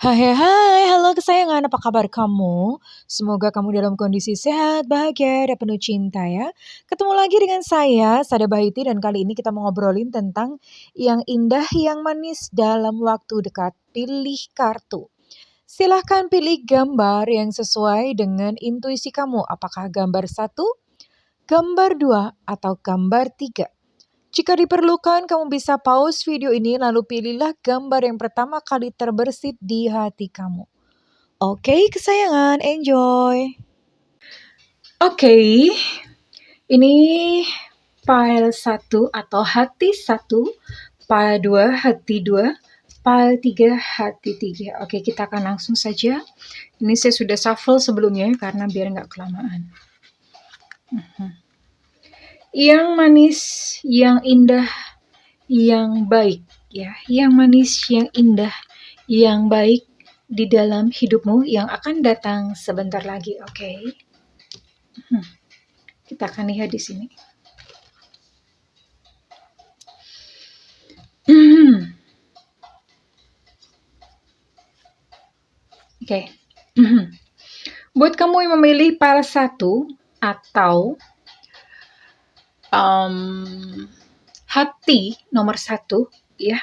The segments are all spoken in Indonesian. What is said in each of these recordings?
Hai hai hai, halo kesayangan, apa kabar kamu? Semoga kamu dalam kondisi sehat, bahagia, dan penuh cinta ya. Ketemu lagi dengan saya, Sada Bahiti, dan kali ini kita mau ngobrolin tentang yang indah, yang manis dalam waktu dekat. Pilih kartu. Silahkan pilih gambar yang sesuai dengan intuisi kamu. Apakah gambar satu, gambar dua, atau gambar tiga? Jika diperlukan, kamu bisa pause video ini lalu pilihlah gambar yang pertama kali terbersit di hati kamu. Oke, kesayangan, enjoy. Oke, ini file 1 atau hati 1, file 2, hati 2, file 3, hati 3. Oke, kita akan langsung saja. Ini saya sudah shuffle sebelumnya karena biar nggak kelamaan. Yang manis, yang indah, yang baik ya, yang manis, yang indah, yang baik di dalam hidupmu yang akan datang sebentar lagi, oke? Kita akan lihat di sini. Oke. Buat kamu yang memilih para satu atau hati nomor 1 ya,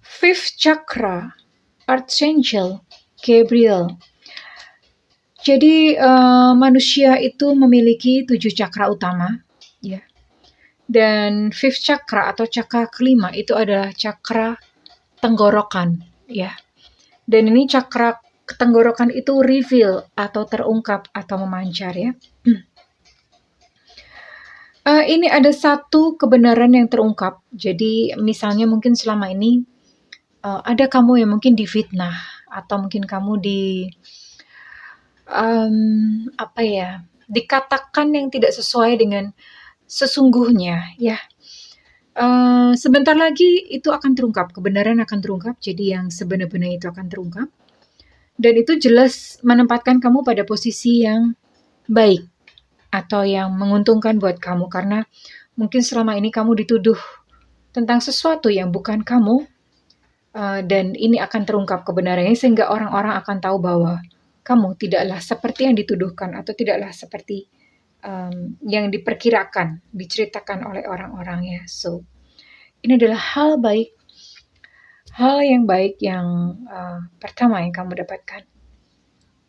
Fifth Chakra, Archangel Gabriel. Jadi manusia itu memiliki 7 cakra utama ya. Dan fifth chakra atau cakra kelima itu adalah cakra tenggorokan ya. Dan ini cakra tenggorokan itu reveal atau terungkap atau memancar ya. Ini ada satu kebenaran yang terungkap. Jadi misalnya mungkin selama ini ada kamu yang mungkin difitnah atau mungkin kamu dikatakan yang tidak sesuai dengan sesungguhnya ya. Sebentar lagi itu akan terungkap, kebenaran akan terungkap, jadi yang sebenar-benarnya itu akan terungkap. Dan itu jelas menempatkan kamu pada posisi yang baik atau yang menguntungkan buat kamu, karena mungkin selama ini kamu dituduh tentang sesuatu yang bukan kamu, dan ini akan terungkap kebenarannya sehingga orang-orang akan tahu bahwa kamu tidaklah seperti yang dituduhkan atau tidaklah seperti yang diperkirakan, diceritakan oleh orang-orang ya. So, ini adalah hal yang baik yang pertama yang kamu dapatkan.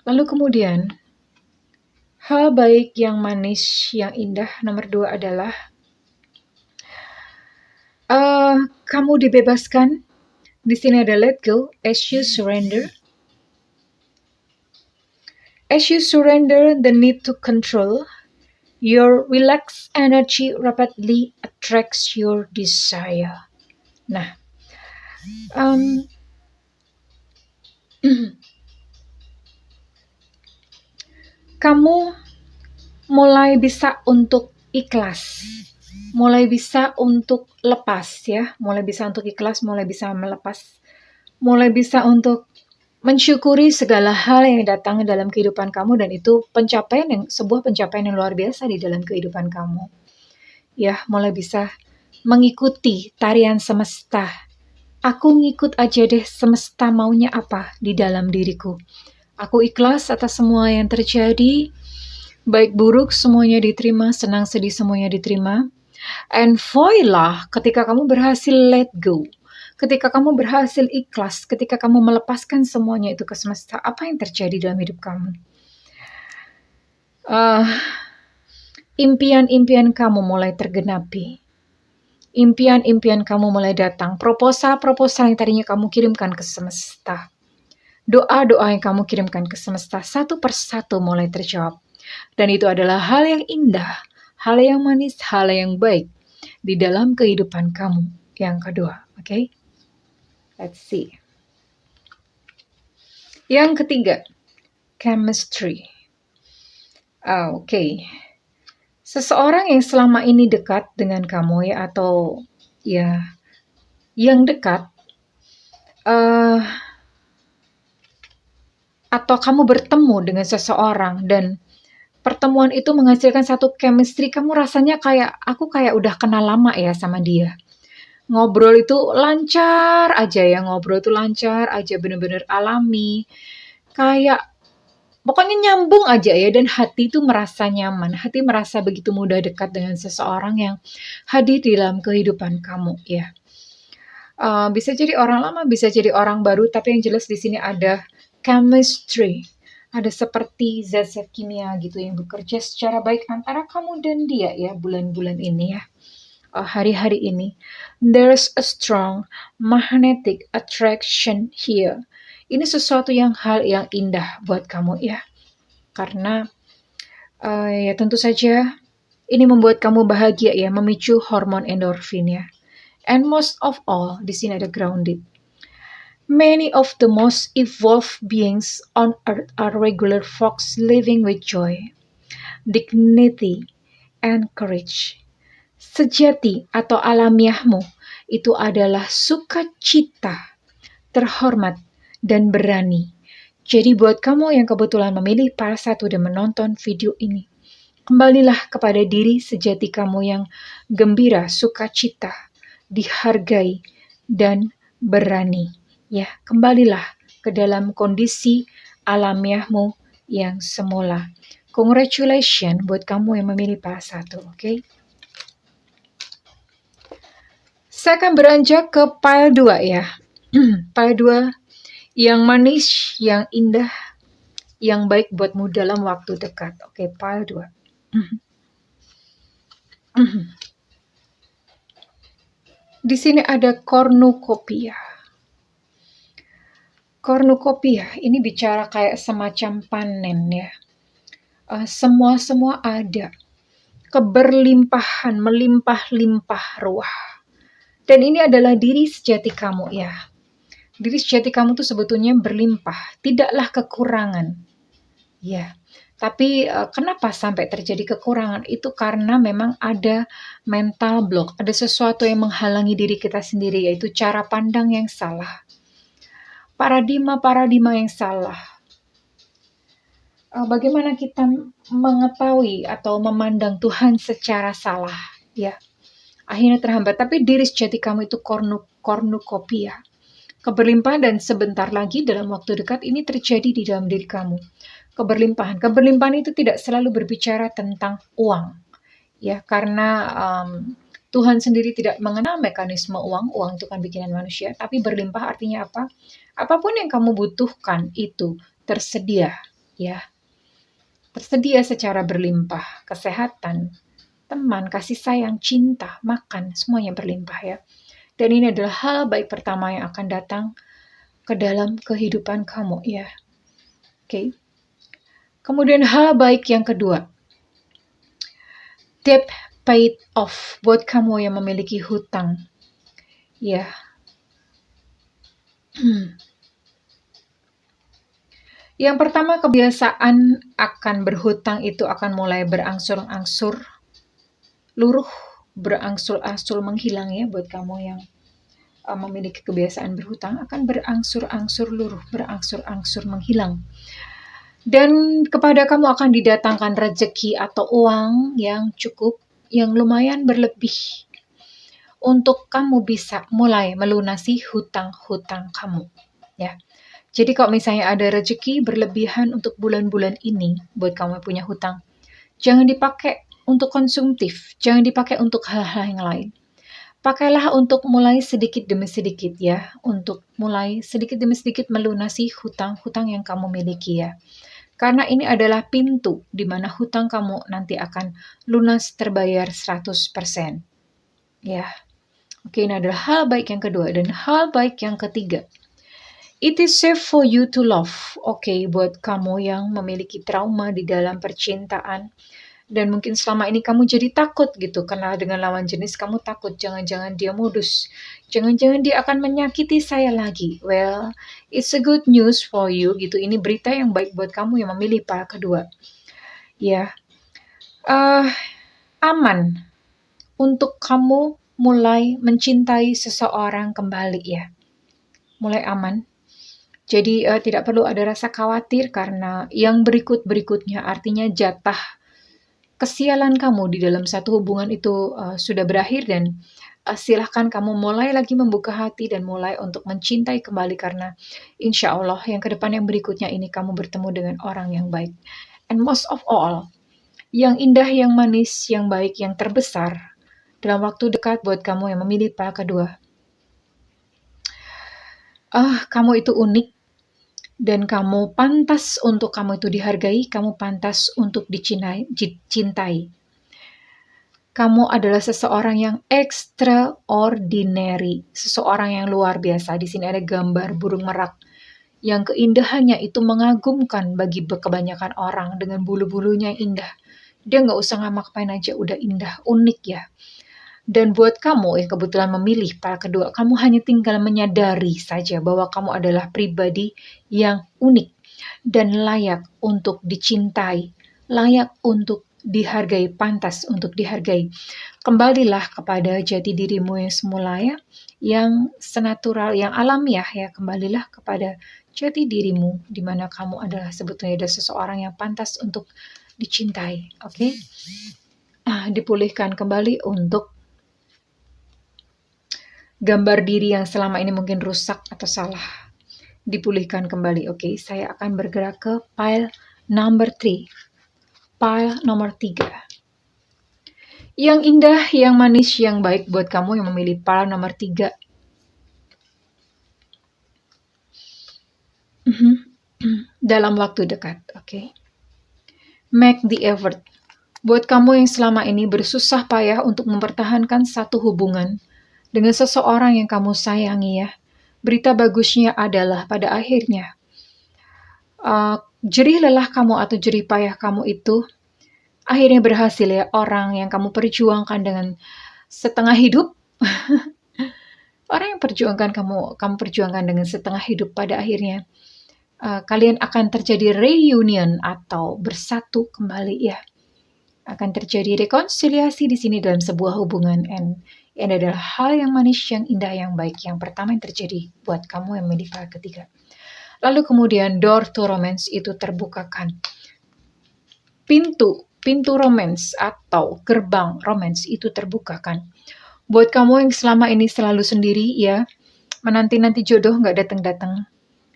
Lalu kemudian, hal baik yang manis, yang indah nomor 2 adalah kamu dibebaskan. Di sini ada let go as you surrender. As you surrender the need to control, your relaxed energy rapidly attracts your desire. Nah, kamu mulai bisa untuk ikhlas, mulai bisa untuk lepas ya, mulai bisa untuk ikhlas, mulai bisa melepas, mulai bisa untuk mensyukuri segala hal yang datang dalam kehidupan kamu, dan itu sebuah pencapaian yang luar biasa di dalam kehidupan kamu. Ya, mulai bisa mengikuti tarian semesta. Aku ngikut aja deh semesta maunya apa di dalam diriku. Aku ikhlas atas semua yang terjadi, baik buruk semuanya diterima, senang sedih semuanya diterima. And voila, ketika kamu berhasil let go, ketika kamu berhasil ikhlas, ketika kamu melepaskan semuanya itu ke semesta, apa yang terjadi dalam hidup kamu? Impian-impian kamu mulai tergenapi. Impian-impian kamu mulai datang. Proposal-proposal yang tadinya kamu kirimkan ke semesta. Doa-doa yang kamu kirimkan ke semesta satu persatu mulai terjawab. Dan itu adalah hal yang indah, hal yang manis, hal yang baik di dalam kehidupan kamu. Yang kedua, oke? Let's see. Yang ketiga, chemistry. Oke. Seseorang yang selama ini dekat dengan kamu ya, atau ya yang dekat, atau kamu bertemu dengan seseorang dan pertemuan itu menghasilkan satu chemistry, kamu rasanya kayak, aku kayak udah kenal lama ya sama dia. ngobrol itu lancar aja ya, ngobrol itu lancar aja, bener-bener alami, kayak pokoknya nyambung aja ya, dan hati itu merasa nyaman, hati merasa begitu mudah dekat dengan seseorang yang hadir di dalam kehidupan kamu ya. Bisa jadi orang lama, bisa jadi orang baru, tapi yang jelas di sini ada chemistry. Ada seperti zat-zat kimia gitu yang bekerja secara baik antara kamu dan dia ya bulan-bulan ini ya. Hari-hari ini. There's a strong magnetic attraction here. Ini sesuatu hal yang indah buat kamu ya. Karena ya tentu saja ini membuat kamu bahagia ya, memicu hormon endorfin ya. And most of all, di sini ada grounded. Many of the most evolved beings on earth are regular folks living with joy, dignity, and courage. Sejati atau alamiahmu itu adalah sukacita, terhormat, dan berani. Jadi buat kamu yang kebetulan memilih para satu dan menonton video ini, kembalilah kepada diri sejati kamu yang gembira, sukacita, dihargai, dan berani. Ya, kembalilah ke dalam kondisi alamiahmu yang semula. Congratulations buat kamu yang memilih para satu, oke? Saya akan beranjak ke pile 2 ya. Pile 2 yang manis, yang indah, yang baik buatmu dalam waktu dekat. Oke, pile 2. Di sini ada cornucopia. Cornucopia ini bicara kayak semacam panen ya. Semua ada. Keberlimpahan, melimpah-limpah ruah. Dan ini adalah diri sejati kamu ya. Diri sejati kamu tuh sebetulnya berlimpah, tidaklah kekurangan. Ya. Tapi kenapa sampai terjadi kekurangan? Itu karena memang ada mental block, ada sesuatu yang menghalangi diri kita sendiri, yaitu cara pandang yang salah. Paradigma yang salah. Bagaimana kita mengetahui atau memandang Tuhan secara salah, ya. Akhirnya terhambat. Tapi diri sejati kamu itu cornucopia. Keberlimpahan, dan sebentar lagi dalam waktu dekat ini terjadi di dalam diri kamu. Keberlimpahan itu tidak selalu berbicara tentang uang, ya, karena Tuhan sendiri tidak mengenal mekanisme uang itu kan bikinan manusia, tapi berlimpah artinya apa? Apapun yang kamu butuhkan itu tersedia, ya. Tersedia secara berlimpah, kesehatan, teman, kasih sayang, cinta, makan, semuanya berlimpah ya. Dan ini adalah hal baik pertama yang akan datang ke dalam kehidupan kamu ya. Oke. Kemudian hal baik yang kedua, debt paid off buat kamu yang memiliki hutang. Ya. Yang pertama, kebiasaan akan berhutang itu akan mulai berangsur-angsur luruh, berangsur-angsur menghilang ya buat kamu yang memiliki kebiasaan berhutang, akan berangsur-angsur luruh, berangsur-angsur menghilang. Dan kepada kamu akan didatangkan rezeki atau uang yang cukup, yang lumayan berlebih untuk kamu bisa mulai melunasi hutang-hutang kamu ya. Jadi kalau misalnya ada rezeki berlebihan untuk bulan-bulan ini buat kamu yang punya hutang, jangan dipakai untuk konsumtif, jangan dipakai untuk hal-hal yang lain. Pakailah untuk mulai sedikit demi sedikit ya, untuk mulai sedikit demi sedikit melunasi hutang-hutang yang kamu miliki ya. Karena ini adalah pintu di mana hutang kamu nanti akan lunas terbayar 100%. Ya. Oke, ini adalah hal baik yang kedua. Dan hal baik yang ketiga, it is safe for you to love. Oke, buat kamu yang memiliki trauma di dalam percintaan, dan mungkin selama ini kamu jadi takut gitu, kenal dengan lawan jenis kamu takut, jangan-jangan dia modus, jangan-jangan dia akan menyakiti saya lagi. Well, it's a good news for you gitu. Ini berita yang baik buat kamu yang memilih para kedua. Ya, aman untuk kamu mulai mencintai seseorang kembali ya. Mulai aman. Jadi tidak perlu ada rasa khawatir karena yang berikut-berikutnya artinya jatah kesialan kamu di dalam satu hubungan itu sudah berakhir, dan silahkan kamu mulai lagi membuka hati dan mulai untuk mencintai kembali, karena insya Allah yang ke depan yang berikutnya ini kamu bertemu dengan orang yang baik. And most of all, yang indah, yang manis, yang baik, yang terbesar dalam waktu dekat buat kamu yang memilih para kedua. Kamu itu unik dan kamu pantas untuk kamu itu dihargai, kamu pantas untuk dicintai. Kamu adalah seseorang yang extraordinary, seseorang yang luar biasa. Di sini ada gambar burung merak yang keindahannya itu mengagumkan bagi kebanyakan orang dengan bulu-bulunya yang indah. Dia nggak usah ngamak-ngapain aja, udah indah, unik ya. Dan buat kamu yang kebetulan memilih para kedua, kamu hanya tinggal menyadari saja bahwa kamu adalah pribadi yang unik dan layak untuk dicintai, layak untuk dihargai, pantas untuk dihargai. Kembalilah kepada jati dirimu yang semula ya, yang senatural, yang alamiah ya. Kembalilah kepada jati dirimu, di mana kamu adalah sebetulnya ada seseorang yang pantas untuk dicintai, oke? Dipulihkan kembali untuk gambar diri yang selama ini mungkin rusak atau salah. Dipulihkan kembali, oke? Saya akan bergerak ke pile number 3. Pile nomor 3. Yang indah, yang manis, yang baik buat kamu yang memilih pile nomor 3. Dalam waktu dekat, oke? Make the effort. Buat kamu yang selama ini bersusah payah untuk mempertahankan satu hubungan dengan seseorang yang kamu sayangi ya. Berita bagusnya adalah pada akhirnya jerih lelah kamu atau jerih payah kamu itu akhirnya berhasil ya. Orang yang kamu perjuangkan dengan setengah hidup, orang yang kamu perjuangkan dengan setengah hidup, pada akhirnya kalian akan terjadi reunion atau bersatu kembali ya. Akan terjadi rekonsiliasi di sini dalam sebuah hubungan, and ini adalah hal yang manis, yang indah, yang baik, yang pertama yang terjadi buat kamu yang memilih pile ketiga. Lalu kemudian door to romance itu terbukakan. Pintu romance atau gerbang romance itu terbukakan. Buat kamu yang selama ini selalu sendiri ya, menanti-nanti jodoh nggak datang-datang.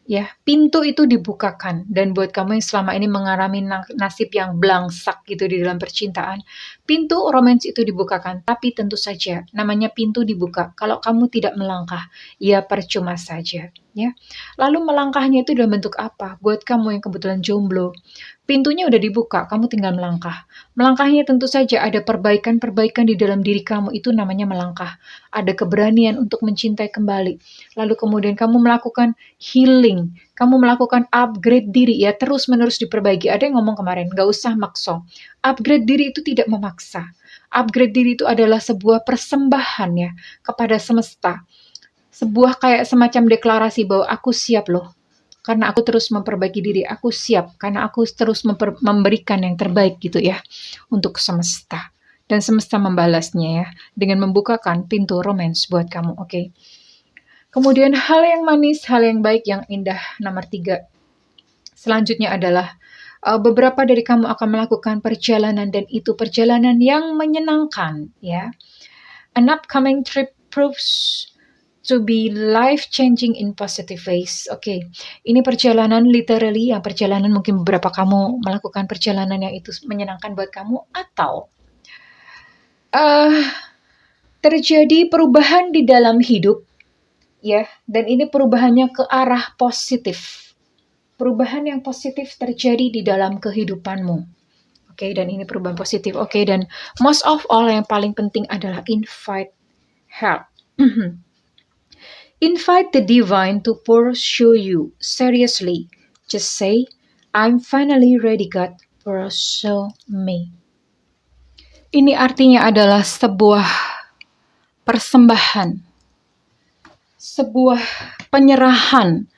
Ya, pintu itu dibukakan. Dan buat kamu yang selama ini mengalami nasib yang belangsak gitu di dalam percintaan, pintu romance itu dibukakan. Tapi tentu saja namanya pintu dibuka. Kalau kamu tidak melangkah, ya percuma saja. Ya. Lalu melangkahnya itu dalam bentuk apa? Buat kamu yang kebetulan jomblo, pintunya udah dibuka, kamu tinggal melangkah. Melangkahnya tentu saja ada perbaikan-perbaikan di dalam diri kamu, itu namanya melangkah. Ada keberanian untuk mencintai kembali. Lalu kemudian kamu melakukan healing, kamu melakukan upgrade diri ya, terus-menerus diperbaiki. Ada yang ngomong kemarin, gak usah maksa. Upgrade diri itu tidak memaksa. Upgrade diri itu adalah sebuah persembahan ya kepada semesta. Sebuah kayak semacam deklarasi bahwa aku siap loh. Karena aku terus memperbaiki diri, aku siap. Karena aku terus memberikan yang terbaik gitu ya untuk semesta. Dan semesta membalasnya ya dengan membukakan pintu romance buat kamu, oke? Kemudian hal yang manis, hal yang baik, yang indah nomor 3. Selanjutnya adalah beberapa dari kamu akan melakukan perjalanan, dan itu perjalanan yang menyenangkan ya. An upcoming trip proves to be life-changing in positive ways. Oke, ini perjalanan literally, yang perjalanan mungkin beberapa kamu melakukan perjalanan yang itu menyenangkan buat kamu, atau terjadi perubahan di dalam hidup, ya, dan ini perubahannya ke arah positif. Perubahan yang positif terjadi di dalam kehidupanmu. Oke, dan ini perubahan positif. Oke, dan most of all yang paling penting adalah invite help. Invite the divine to pursue you. Seriously, just say, I'm finally ready, God, pursue me. Ini artinya adalah sebuah persembahan, sebuah penyerahan,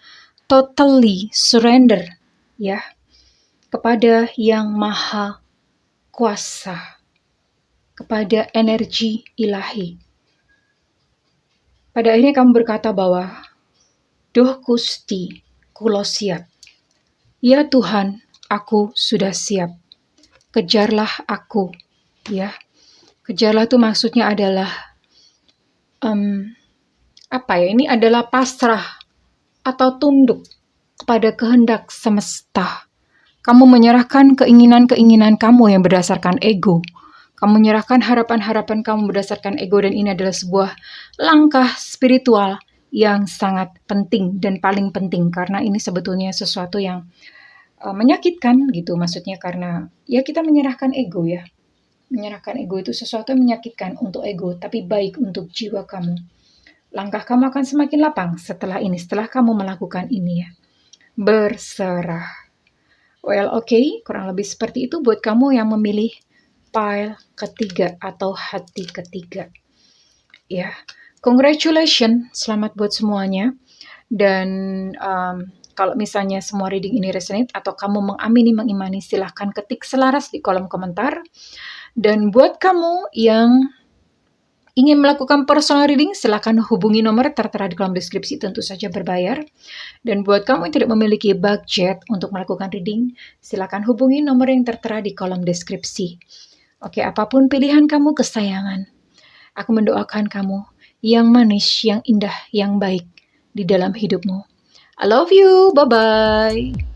totally surrender, ya, kepada Yang Maha Kuasa, kepada energi ilahi. Pada akhirnya kamu berkata bahwa, Duh Gusti, kulo siap. Ya Tuhan, aku sudah siap. Kejarlah aku, ya. Kejarlah itu maksudnya adalah Ini adalah pasrah atau tunduk kepada kehendak semesta. Kamu menyerahkan keinginan-keinginan kamu yang berdasarkan ego. Kamu menyerahkan harapan-harapan kamu berdasarkan ego, dan ini adalah sebuah langkah spiritual yang sangat penting dan paling penting, karena ini sebetulnya sesuatu yang menyakitkan gitu, maksudnya karena ya kita menyerahkan ego ya. Menyerahkan ego itu sesuatu yang menyakitkan untuk ego, tapi baik untuk jiwa kamu. Langkah kamu akan semakin lapang setelah ini, setelah kamu melakukan ini ya. Berserah. Well, kurang lebih seperti itu buat kamu yang memilih pile ketiga atau hati ketiga. Ya, congratulations, selamat buat semuanya. Dan kalau misalnya semua reading ini resonate atau kamu mengamini, mengimani, silahkan ketik selaras di kolom komentar. Dan buat kamu yang ingin melakukan personal reading, silakan hubungi nomor tertera di kolom deskripsi, tentu saja berbayar. Dan buat kamu yang tidak memiliki budget untuk melakukan reading, silakan hubungi nomor yang tertera di kolom deskripsi. Oke, apapun pilihan kamu kesayangan, aku mendoakan kamu yang manis, yang indah, yang baik di dalam hidupmu. I love you, bye-bye.